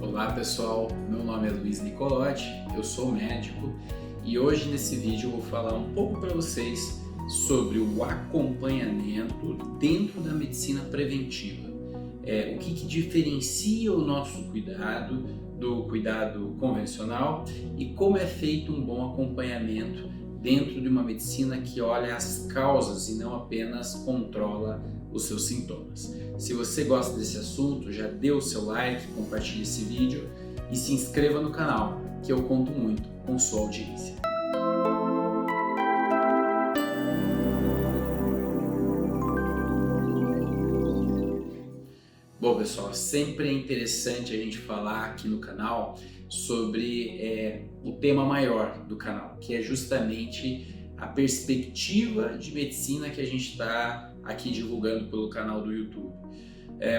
Olá pessoal, meu nome é Luiz Nicolotti, eu sou médico e hoje nesse vídeo eu vou falar um pouco para vocês sobre o acompanhamento dentro da medicina preventiva. O que diferencia o nosso cuidado do cuidado convencional e como é feito um bom acompanhamento dentro de uma medicina que olha as causas e não apenas controla os seus sintomas. Se você gosta desse assunto, já dê o seu like, compartilhe esse vídeo e se inscreva no canal, que eu conto muito com sua audiência. Bom pessoal, sempre é interessante a gente falar aqui no canal sobre o tema maior do canal, que é justamente a perspectiva de medicina que a gente está aqui divulgando pelo canal do YouTube.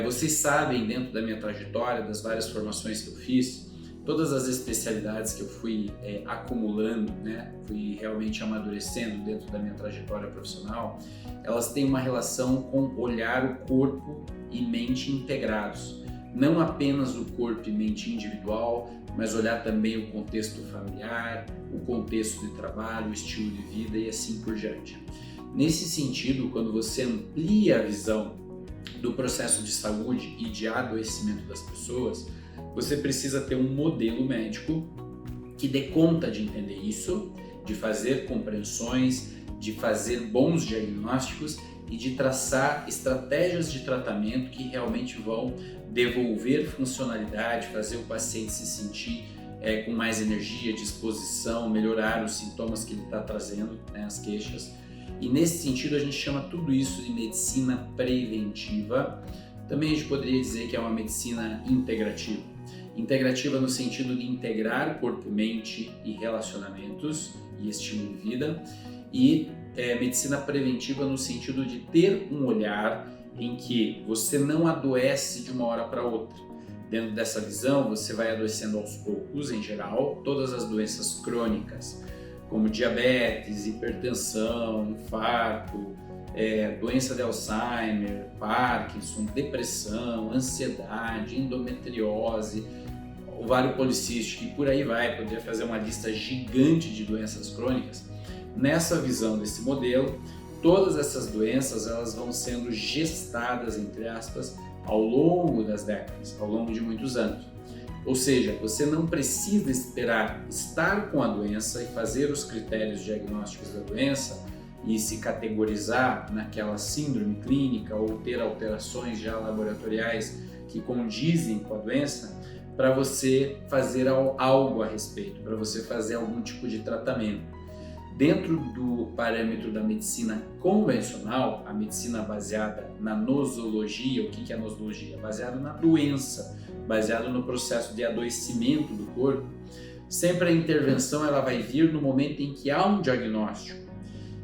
Vocês sabem, dentro da minha trajetória, das várias formações que eu fiz, todas as especialidades que eu fui acumulando, fui realmente amadurecendo dentro da minha trajetória profissional, elas têm uma relação com olhar o corpo e mente integrados. Não apenas o corpo e mente individual, mas olhar também o contexto familiar, o contexto de trabalho, o estilo de vida e assim por diante. Nesse sentido, quando você amplia a visão do processo de saúde e de adoecimento das pessoas, você precisa ter um modelo médico que dê conta de entender isso, de fazer compreensões, de fazer bons diagnósticos e de traçar estratégias de tratamento que realmente vão devolver funcionalidade, fazer o paciente se sentir com mais energia, disposição, melhorar os sintomas que ele está trazendo, as queixas. E nesse sentido a gente chama tudo isso de medicina preventiva. Também a gente poderia dizer que é uma medicina integrativa. Integrativa no sentido de integrar corpo, mente e relacionamentos e estilo de vida. E medicina preventiva no sentido de ter um olhar em que você não adoece de uma hora para outra. Dentro dessa visão, você vai adoecendo aos poucos, em geral, todas as doenças crônicas, como diabetes, hipertensão, infarto, doença de Alzheimer, Parkinson, depressão, ansiedade, endometriose, ovário policístico e por aí vai, poderia fazer uma lista gigante de doenças crônicas. Nessa visão desse modelo, todas essas doenças elas vão sendo gestadas, entre aspas, ao longo das décadas, ao longo de muitos anos. Ou seja, você não precisa esperar estar com a doença e fazer os critérios diagnósticos da doença e se categorizar naquela síndrome clínica ou ter alterações já laboratoriais que condizem com a doença para você fazer algo a respeito, para você fazer algum tipo de tratamento. Dentro do parâmetro da medicina convencional, a medicina baseada na nosologia, o que é a nosologia? Baseado na doença, baseado no processo de adoecimento do corpo, sempre a intervenção ela vai vir no momento em que há um diagnóstico.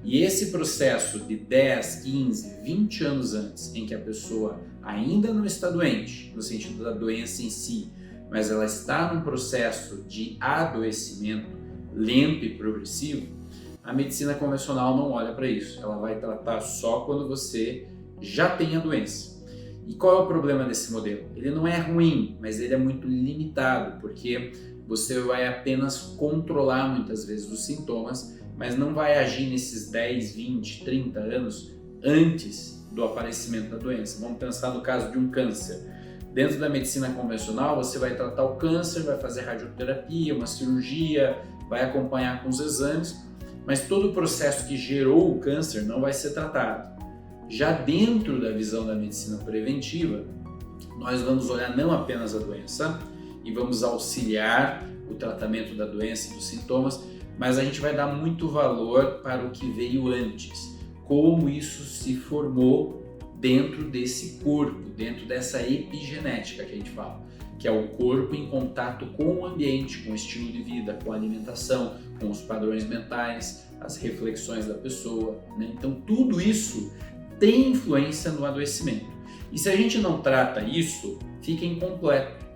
E esse processo de 10, 15, 20 anos antes, em que a pessoa ainda não está doente, no sentido da doença em si, mas ela está num processo de adoecimento lento e progressivo, a medicina convencional não olha para isso, ela vai tratar só quando você já tem a doença. E qual é o problema desse modelo? Ele não é ruim, mas ele é muito limitado, porque você vai apenas controlar muitas vezes os sintomas, mas não vai agir nesses 10, 20, 30 anos antes do aparecimento da doença. Vamos pensar no caso de um câncer. Dentro da medicina convencional, você vai tratar o câncer, vai fazer radioterapia, uma cirurgia, vai acompanhar com os exames, mas todo o processo que gerou o câncer não vai ser tratado. Já dentro da visão da medicina preventiva, nós vamos olhar não apenas a doença e vamos auxiliar o tratamento da doença e dos sintomas, mas a gente vai dar muito valor para o que veio antes, como isso se formou dentro desse corpo, dentro dessa epigenética que a gente fala, que é o corpo em contato com o ambiente, com o estilo de vida, com a alimentação, com os padrões mentais, as reflexões da pessoa, Então tudo isso tem influência no adoecimento. E se a gente não trata isso, fica incompleto.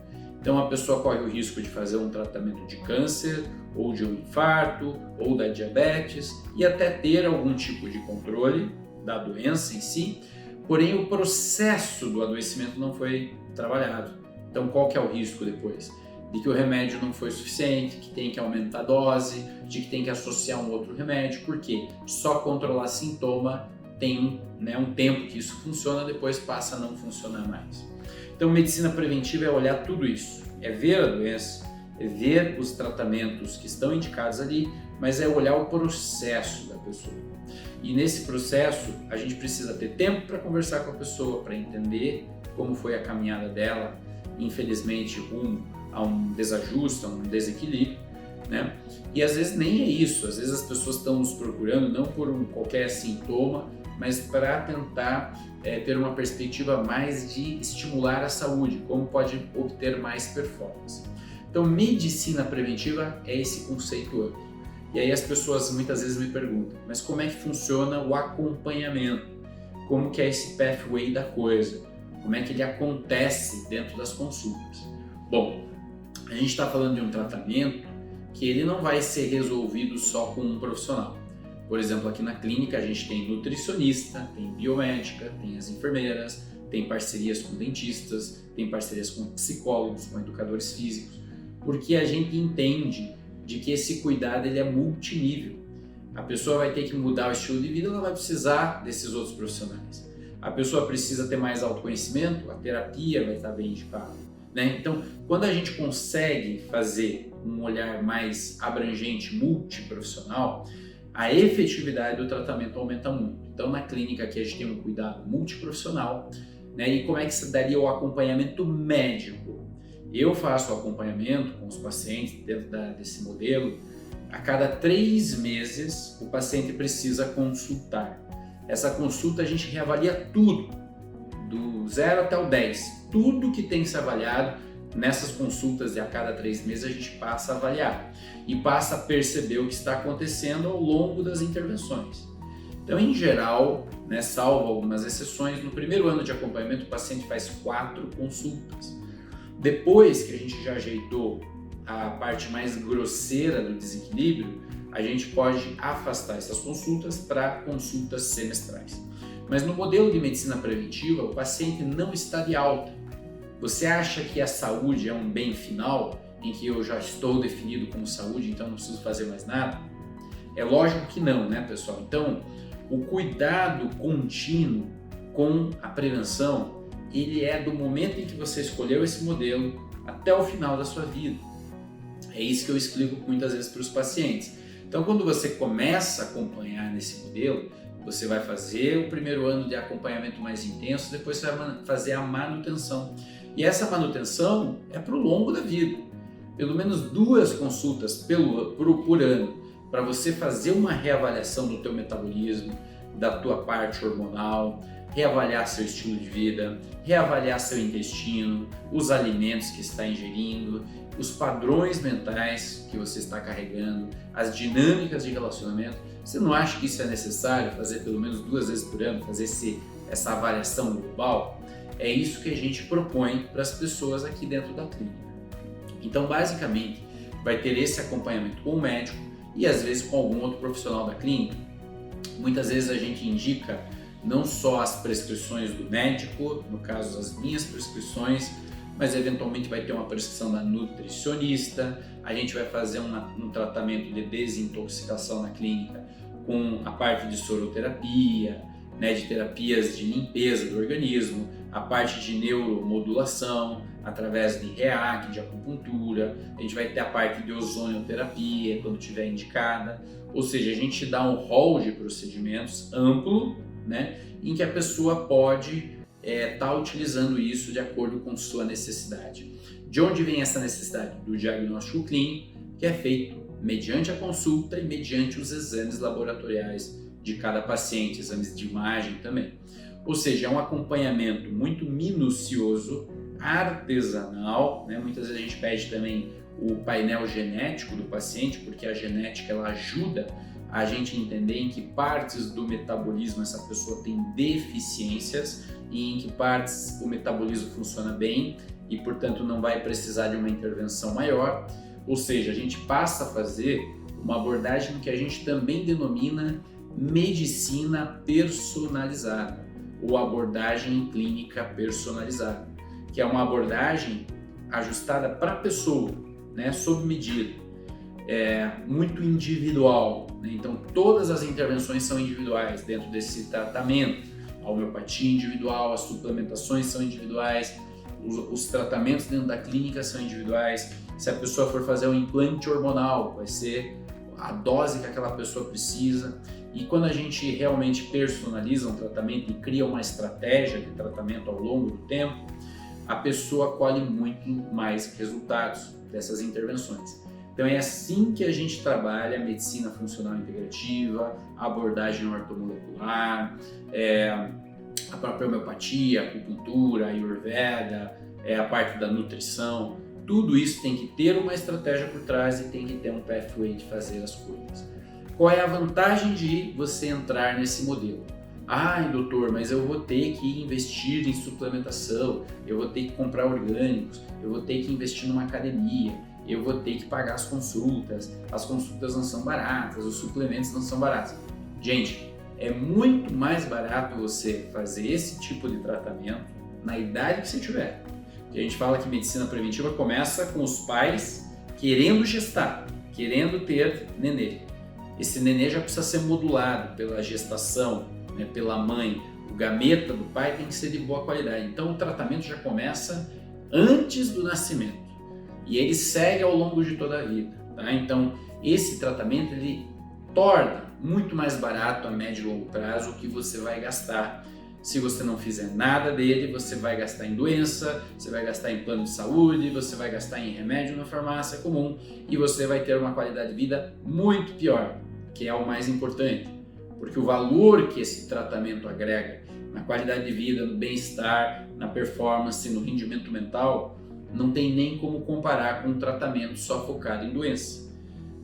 Então a pessoa corre o risco de fazer um tratamento de câncer, ou de um infarto, ou da diabetes, e até ter algum tipo de controle da doença em si, porém o processo do adoecimento não foi trabalhado. Então qual que é o risco depois? De que o remédio não foi suficiente, que tem que aumentar a dose, de que tem que associar um outro remédio, porque só controlar sintoma tem um tempo que isso funciona, depois passa a não funcionar mais. Então medicina preventiva é olhar tudo isso, é ver a doença, é ver os tratamentos que estão indicados ali, mas é olhar o processo da pessoa. E nesse processo a gente precisa ter tempo para conversar com a pessoa, para entender como foi a caminhada dela, infelizmente a um desajuste, a um desequilíbrio, né? E às vezes nem é isso, às vezes as pessoas estão nos procurando não por qualquer sintoma, mas para tentar ter uma perspectiva mais de estimular a saúde, como pode obter mais performance. Então, medicina preventiva é esse conceito amplo. E aí as pessoas muitas vezes me perguntam, mas como é que funciona o acompanhamento? Como que é esse pathway da coisa? Como é que ele acontece dentro das consultas? Bom, a gente está falando de um tratamento que ele não vai ser resolvido só com um profissional. Por exemplo, aqui na clínica a gente tem nutricionista, tem biomédica, tem as enfermeiras, tem parcerias com dentistas, tem parcerias com psicólogos, com educadores físicos, porque a gente entende de que esse cuidado ele é multinível. A pessoa vai ter que mudar o estilo de vida, ela vai precisar desses outros profissionais. A pessoa precisa ter mais autoconhecimento, a terapia vai estar bem indicada, né? Então, quando a gente consegue fazer um olhar mais abrangente, multiprofissional, a efetividade do tratamento aumenta muito. Então, na clínica aqui a gente tem um cuidado multiprofissional, né? E como é que se daria o acompanhamento médico? Eu faço o acompanhamento com os pacientes dentro desse modelo. A cada 3 meses, o paciente precisa consultar. Essa consulta a gente reavalia tudo, do 0 até o 10. Tudo que tem que ser avaliado nessas consultas de a cada 3 meses a gente passa a avaliar e passa a perceber o que está acontecendo ao longo das intervenções. Então, em geral, né, salvo algumas exceções, no primeiro ano de acompanhamento o paciente faz 4 consultas. Depois que a gente já ajeitou a parte mais grosseira do desequilíbrio, a gente pode afastar essas consultas para consultas semestrais. Mas no modelo de medicina preventiva, o paciente não está de alta. Você acha que a saúde é um bem final, em que eu já estou definido como saúde, então não preciso fazer mais nada? É lógico que não, né, pessoal? Então, o cuidado contínuo com a prevenção, ele é do momento em que você escolheu esse modelo até o final da sua vida. É isso que eu explico muitas vezes para os pacientes. Então, quando você começa a acompanhar nesse modelo, você vai fazer o primeiro ano de acompanhamento mais intenso, depois você vai fazer a manutenção. E essa manutenção é para o longo da vida. Pelo menos 2 consultas por ano, para você fazer uma reavaliação do teu metabolismo, da tua parte hormonal, reavaliar seu estilo de vida, reavaliar seu intestino, os alimentos que está ingerindo, os padrões mentais que você está carregando, as dinâmicas de relacionamento. Você não acha que isso é necessário fazer pelo menos 2 vezes por ano, fazer essa avaliação global? É isso que a gente propõe para as pessoas aqui dentro da clínica. Então, basicamente, vai ter esse acompanhamento com o médico e às vezes com algum outro profissional da clínica. Muitas vezes a gente indica não só as prescrições do médico, no caso as minhas prescrições, mas eventualmente vai ter uma prescrição da nutricionista, a gente vai fazer um tratamento de desintoxicação na clínica com a parte de soroterapia, né, de terapias de limpeza do organismo, a parte de neuromodulação através de REAC, de acupuntura, a gente vai ter a parte de ozonioterapia quando tiver indicada, ou seja, a gente dá um rol de procedimentos amplo, né, em que a pessoa pode estar utilizando isso de acordo com sua necessidade. De onde vem essa necessidade? Do diagnóstico clínico, que é feito mediante a consulta e mediante os exames laboratoriais de cada paciente, exames de imagem também. Ou seja, é um acompanhamento muito minucioso, artesanal, né? Muitas vezes a gente pede também o painel genético do paciente, porque a genética ela ajuda a gente entender em que partes do metabolismo essa pessoa tem deficiências e em que partes o metabolismo funciona bem e, portanto, não vai precisar de uma intervenção maior. Ou seja, a gente passa a fazer uma abordagem que a gente também denomina medicina personalizada ou abordagem clínica personalizada, que é uma abordagem ajustada para a pessoa, né, sob medida, muito individual, né? Então todas as intervenções são individuais dentro desse tratamento. A homeopatia individual, as suplementações são individuais, os tratamentos dentro da clínica são individuais. Se a pessoa for fazer um implante hormonal, vai ser a dose que aquela pessoa precisa. E quando a gente realmente personaliza um tratamento e cria uma estratégia de tratamento ao longo do tempo, a pessoa colhe muito mais resultados dessas intervenções. Então é assim que a gente trabalha a medicina funcional integrativa, a abordagem ortomolecular, a própria homeopatia, a acupuntura, a ayurveda, a parte da nutrição. Tudo isso tem que ter uma estratégia por trás e tem que ter um pathway de fazer as coisas. Qual é a vantagem de você entrar nesse modelo? Ai, doutor, mas eu vou ter que investir em suplementação, eu vou ter que comprar orgânicos, eu vou ter que investir numa academia, eu vou ter que pagar as consultas não são baratas, os suplementos não são baratos. Gente, é muito mais barato você fazer esse tipo de tratamento na idade que você tiver. E a gente fala que medicina preventiva começa com os pais querendo gestar, querendo ter nenê. Esse nenê já precisa ser modulado pela gestação, né, pela mãe. O gameta do pai tem que ser de boa qualidade. Então o tratamento já começa antes do nascimento e ele segue ao longo de toda a vida. Tá? Então esse tratamento ele torna muito mais barato a médio e longo prazo o que você vai gastar. Se você não fizer nada dele, você vai gastar em doença, você vai gastar em plano de saúde, você vai gastar em remédio na farmácia comum e você vai ter uma qualidade de vida muito pior, que é o mais importante, porque o valor que esse tratamento agrega na qualidade de vida, no bem-estar, na performance, no rendimento mental, não tem nem como comparar com um tratamento só focado em doença.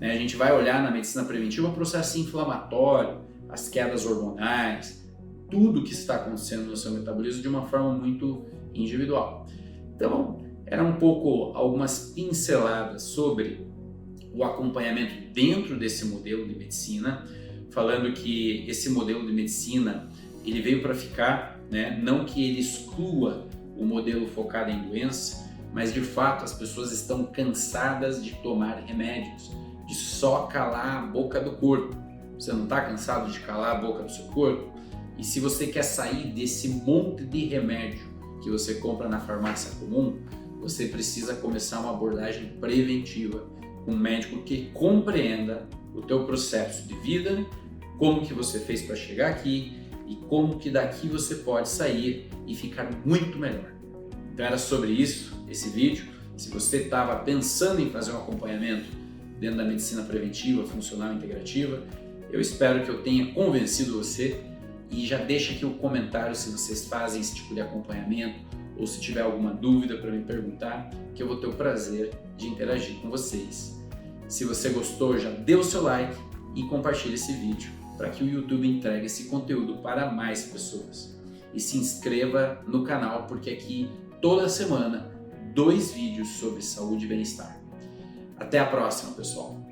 A gente vai olhar na medicina preventiva o processo inflamatório, as quedas hormonais, tudo que está acontecendo no seu metabolismo de uma forma muito individual. Então, eram um pouco algumas pinceladas sobre o acompanhamento dentro desse modelo de medicina, falando que esse modelo de medicina ele veio para ficar, né? Não que ele exclua o modelo focado em doença, mas de fato as pessoas estão cansadas de tomar remédios, de só calar a boca do corpo. Você não está cansado de calar a boca do seu corpo? E se você quer sair desse monte de remédio que você compra na farmácia comum, você precisa começar uma abordagem preventiva com um médico que compreenda o teu processo de vida, como que você fez para chegar aqui e como que daqui você pode sair e ficar muito melhor. Então era sobre isso esse vídeo. Se você estava pensando em fazer um acompanhamento dentro da medicina preventiva, funcional e integrativa, eu espero que eu tenha convencido você. E já deixa aqui o comentário se vocês fazem esse tipo de acompanhamento ou se tiver alguma dúvida para me perguntar, que eu vou ter o prazer de interagir com vocês. Se você gostou, já dê o seu like e compartilhe esse vídeo para que o YouTube entregue esse conteúdo para mais pessoas. E se inscreva no canal porque aqui toda semana 2 vídeos sobre saúde e bem-estar. Até a próxima, pessoal!